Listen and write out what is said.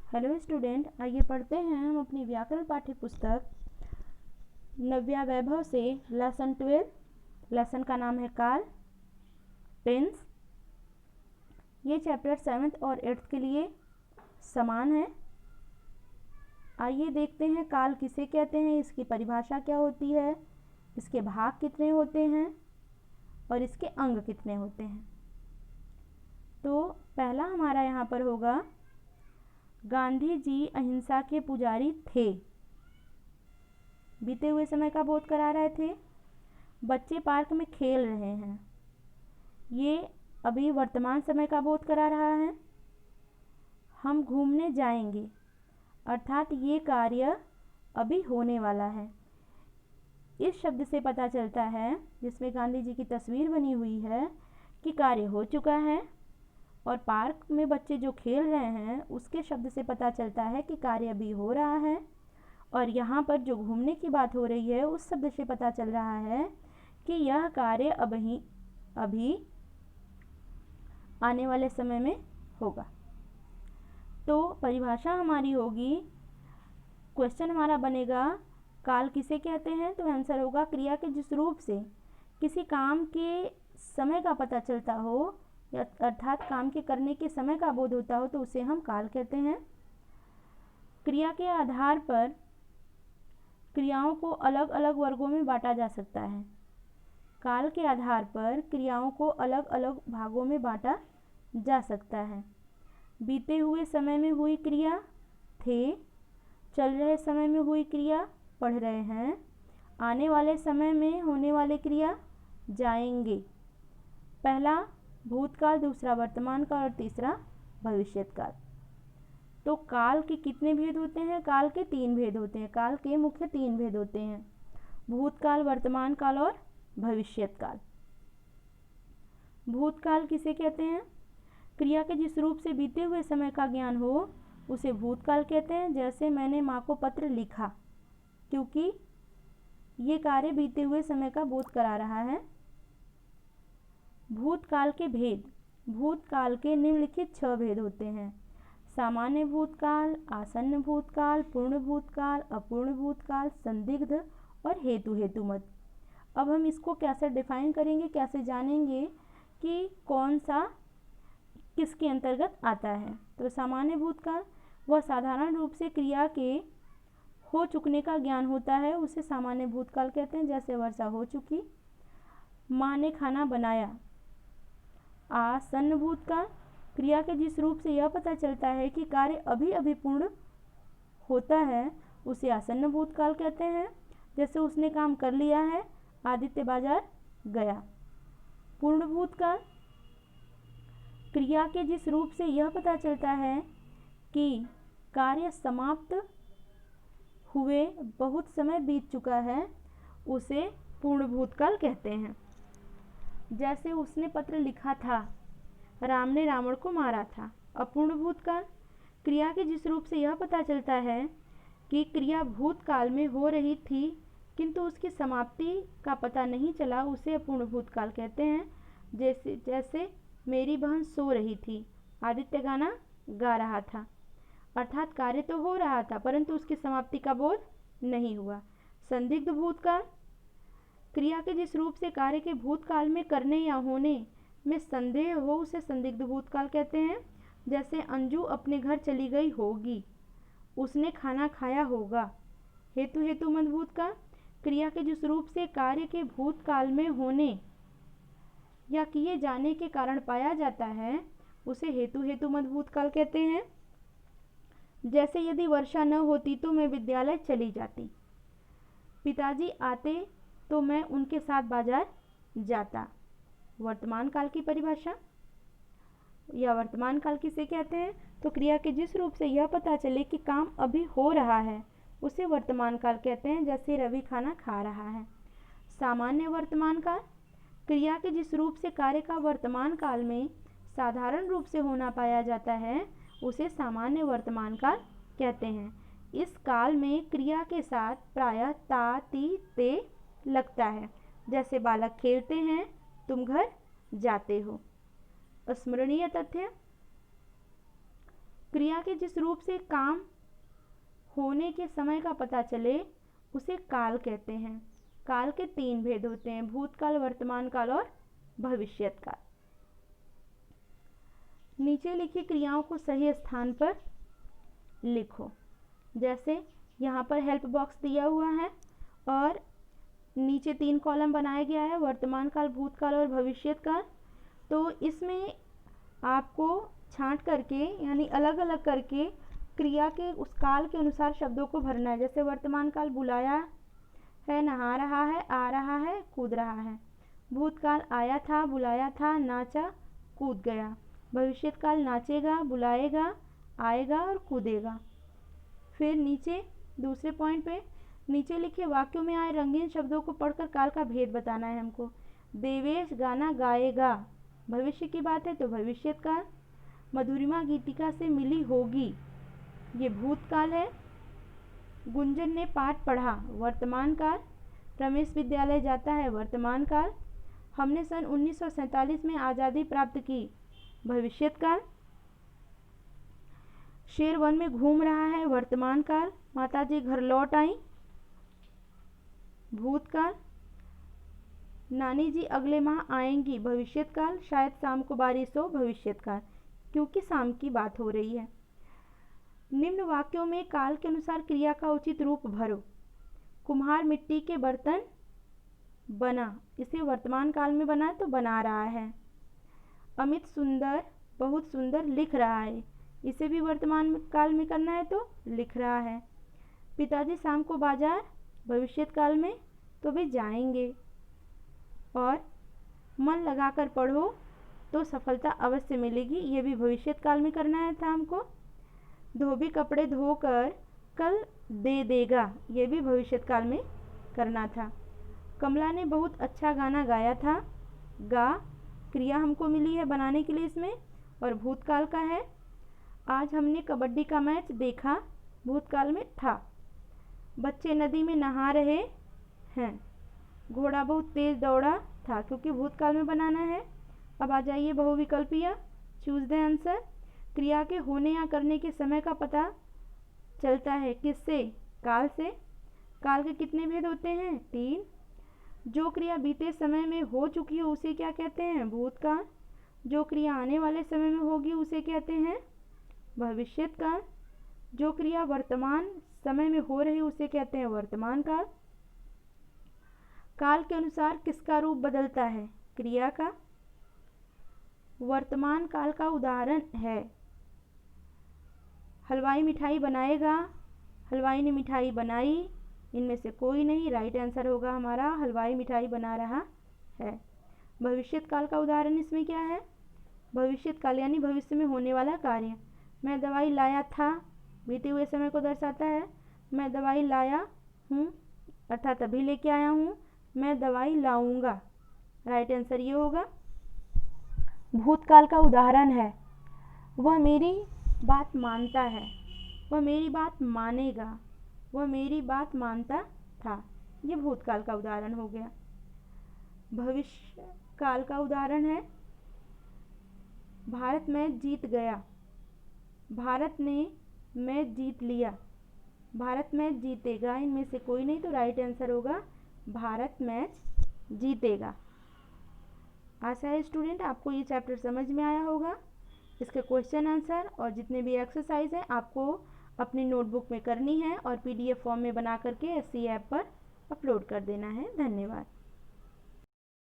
Hello student, आइए पढ़ते हैं हम अपनी व्याकरण पाठ्य पुस्तक नव्या वैभव से लेसन 12। लेसन का नाम है काल टेंस। ये चैप्टर 7th और 8th के लिए समान है। आइए देखते हैं काल किसे कहते हैं, इसकी परिभाषा क्या होती है, इसके भाग कितने होते हैं और इसके अंग कितने होते हैं। तो पहला हमारा यहाँ पर होगा, गांधी जी अहिंसा के पुजारी थे। बीते हुए समय का बोध करा रहे थे। बच्चे पार्क में खेल रहे हैं, ये अभी वर्तमान समय का बोध करा रहा है। हम घूमने जाएंगे, अर्थात ये कार्य अभी होने वाला है। इस शब्द से पता चलता है, जिसमें गांधी जी की तस्वीर बनी हुई है, कि कार्य हो चुका है। और पार्क में बच्चे जो खेल रहे हैं, उसके शब्द से पता चलता है कि कार्य अभी हो रहा है। और यहाँ पर जो घूमने की बात हो रही है, उस शब्द से पता चल रहा है कि यह कार्य अभी आने वाले समय में होगा। तो परिभाषा हमारी होगी, क्वेश्चन हमारा बनेगा काल किसे कहते हैं, तो आंसर होगा क्रिया के जिस रूप से किसी काम के समय का पता चलता हो, या अर्थात काम के करने के समय का बोध होता हो, तो उसे हम काल कहते हैं। क्रिया के आधार पर क्रियाओं को अलग अलग वर्गों में बांटा जा सकता है। काल के आधार पर क्रियाओं को अलग अलग भागों में बांटा जा सकता है। बीते हुए समय में हुई क्रिया थे, चल रहे समय में हुई क्रिया पढ़ रहे हैं, आने वाले समय में होने वाले क्रिया जाएंगे। पहला भूतकाल, दूसरा वर्तमान काल और तीसरा भविष्यत काल। तो काल के कितने भेद होते हैं? काल के 3 भेद होते हैं। काल के मुख्य 3 भेद होते हैं, भूतकाल, वर्तमान काल और भविष्यत काल। भूतकाल किसे कहते हैं? क्रिया के जिस रूप से बीते हुए समय का ज्ञान हो, उसे भूतकाल कहते हैं। जैसे मैंने माँ को पत्र लिखा, क्योंकि ये कार्य बीते हुए समय का बोध करा रहा है। भूतकाल के भेद, भूतकाल के निम्नलिखित 6 भेद होते हैं, सामान्य भूतकाल, आसन्न भूतकाल, पूर्ण भूतकाल, अपूर्ण भूतकाल, संदिग्ध और हेतुमत। अब हम इसको कैसे डिफाइन करेंगे, कैसे जानेंगे कि कौन सा किसके अंतर्गत आता है। तो सामान्य भूतकाल वह साधारण रूप से क्रिया के हो चुकने का ज्ञान होता है, उसे सामान्य भूतकाल कहते हैं। जैसे वर्षा हो चुकी, माँ ने खाना बनाया। आसन्न भूतकाल, क्रिया के जिस रूप से यह पता चलता है कि कार्य अभी पूर्ण होता है, उसे आसन्न भूतकाल कहते हैं। जैसे उसने काम कर लिया है, आदित्य बाजार गया। पूर्ण भूतकाल, क्रिया के जिस रूप से यह पता चलता है कि कार्य समाप्त हुए बहुत समय बीत चुका है, उसे पूर्ण भूतकाल कहते हैं। जैसे उसने पत्र लिखा था, राम ने रावण को मारा था। अपूर्ण भूतकाल, क्रिया के जिस रूप से यह पता चलता है कि क्रिया भूतकाल में हो रही थी, किंतु उसकी समाप्ति का पता नहीं चला, उसे अपूर्ण भूतकाल कहते हैं। जैसे मेरी बहन सो रही थी, आदित्य गाना गा रहा था। अर्थात कार्य तो हो रहा था, परंतु उसकी समाप्ति का बोध नहीं हुआ। संदिग्ध भूतकाल, क्रिया के जिस रूप से कार्य के भूतकाल में करने या होने में संदेह हो, उसे संदिग्ध भूतकाल कहते हैं। जैसे अंजू अपने घर चली गई होगी, उसने खाना खाया होगा। हेतुमत भूतकाल, क्रिया के जिस रूप से कार्य के भूतकाल में होने या किए जाने के कारण पाया जाता है, उसे हेतुमत भूतकाल कहते हैं। जैसे यदि वर्षा न होती तो मैं विद्यालय चली जाती, पिताजी आते तो मैं उनके साथ बाजार जाता। वर्तमान काल की परिभाषा या वर्तमान काल किसे कहते हैं? तो क्रिया के जिस रूप से यह पता चले कि काम अभी हो रहा है, उसे वर्तमान काल कहते हैं। जैसे रवि खाना खा रहा है। सामान्य वर्तमान काल, क्रिया के जिस रूप से कार्य का वर्तमान काल में साधारण रूप से होना पाया जाता है, उसे सामान्य वर्तमान काल कहते हैं। इस काल में क्रिया के साथ प्रायः ता, ती, ते लगता है। जैसे बालक खेलते हैं, तुम घर जाते हो। स्मरणीय तथ्य, क्रिया के जिस रूप से काम होने के समय का पता चले उसे काल कहते हैं। काल के 3 भेद होते हैं, भूतकाल, वर्तमान काल और भविष्यत काल। नीचे लिखी क्रियाओं को सही स्थान पर लिखो। जैसे यहाँ पर हेल्प बॉक्स दिया हुआ है और नीचे 3 कॉलम बनाया गया है, वर्तमान काल, भूतकाल और भविष्यत काल। तो इसमें आपको छांट करके यानी अलग अलग करके क्रिया के उस काल के अनुसार शब्दों को भरना है। जैसे वर्तमान काल बुलाया है, नहा रहा है, आ रहा है, कूद रहा है। भूतकाल आया था, बुलाया था, नाचा, कूद गया। भविष्यत काल नाचेगा, बुलाएगा, आएगा और कूदेगा। फिर नीचे दूसरे पॉइंट पे नीचे लिखे वाक्यों में आए रंगीन शब्दों को पढ़कर काल का भेद बताना है हमको। देवेश गाना गाएगा, भविष्य की बात है तो भविष्यत काल। मधुरिमा गीतिका से मिली होगी, ये भूतकाल है। गुंजन ने पाठ पढ़ा, वर्तमान काल। रमेश विद्यालय जाता है, वर्तमान काल। हमने सन 1947 में आज़ादी प्राप्त की, भविष्यत काल। शेर वन में घूम रहा है, वर्तमान काल। माताजी घर लौट आई, भूतकाल। नानी जी अगले माह आएंगी, भविष्यत काल। शायद शाम को बारिश हो, भविष्यत काल, क्योंकि शाम की बात हो रही है। निम्न वाक्यों में काल के अनुसार क्रिया का उचित रूप भरो। कुम्हार मिट्टी के बर्तन बना, इसे वर्तमान काल में बना तो बना रहा है। अमित सुंदर, बहुत सुंदर लिख रहा है, इसे भी वर्तमान काल में करना है तो लिख रहा है। पिताजी शाम को बाजार, भविष्यत काल में तो भी जाएंगे। और मन लगाकर पढ़ो तो सफलता अवश्य मिलेगी, ये भी भविष्यत काल में करना है था हमको। धोबी कपड़े धोकर कल दे देगा, ये भी भविष्यत काल में करना था। कमला ने बहुत अच्छा गाना गाया था, गा क्रिया हमको मिली है बनाने के लिए इसमें और भूतकाल का है। आज हमने कबड्डी का मैच देखा, भूतकाल में था। बच्चे नदी में नहा रहे हैं, घोड़ा बहुत तेज दौड़ा था, क्योंकि भूतकाल में बनाना है। अब आ जाइए बहुविकल्पीय, चूज द आंसर। क्रिया के होने या करने के समय का पता चलता है किससे? काल से। काल के कितने भेद होते हैं? 3। जो क्रिया बीते समय में हो चुकी हो उसे क्या कहते हैं? भूतकाल। जो क्रिया आने वाले समय में होगी उसे कहते हैं भविष्यत काल। जो क्रिया वर्तमान समय में हो रही उसे कहते हैं वर्तमान काल। काल के अनुसार किसका रूप बदलता है? क्रिया का। वर्तमान काल का उदाहरण है हलवाई मिठाई बनाएगा, हलवाई ने मिठाई बनाई, इनमें से कोई नहीं, राइट आंसर होगा हमारा हलवाई मिठाई बना रहा है। भविष्यत काल का उदाहरण इसमें क्या है? भविष्यत काल यानी भविष्य में होने वाला कार्य। मैं दवाई लाया था, बीते हुए समय को दर्शाता है। मैं दवाई लाया हूँ अर्थात अभी लेके आया हूँ। मैं दवाई लाऊंगा, राइट आंसर ये होगा। भूतकाल का उदाहरण है वह मेरी बात मानता है, वह मेरी बात मानेगा, वह मेरी बात मानता था, ये भूतकाल का उदाहरण हो गया। भविष्य काल का उदाहरण है भारत मैच जीत गया, भारत ने मैच जीत लिया, भारत मैच जीतेगा, इनमें से कोई नहीं तो राइट आंसर होगा भारत मैच जीतेगा। आशा है स्टूडेंट आपको ये चैप्टर समझ में आया होगा। इसके क्वेश्चन आंसर और जितने भी एक्सरसाइज हैं आपको अपनी नोटबुक में करनी है और PDF फॉर्म में बना करके SC ऐप पर अपलोड कर देना है। धन्यवाद।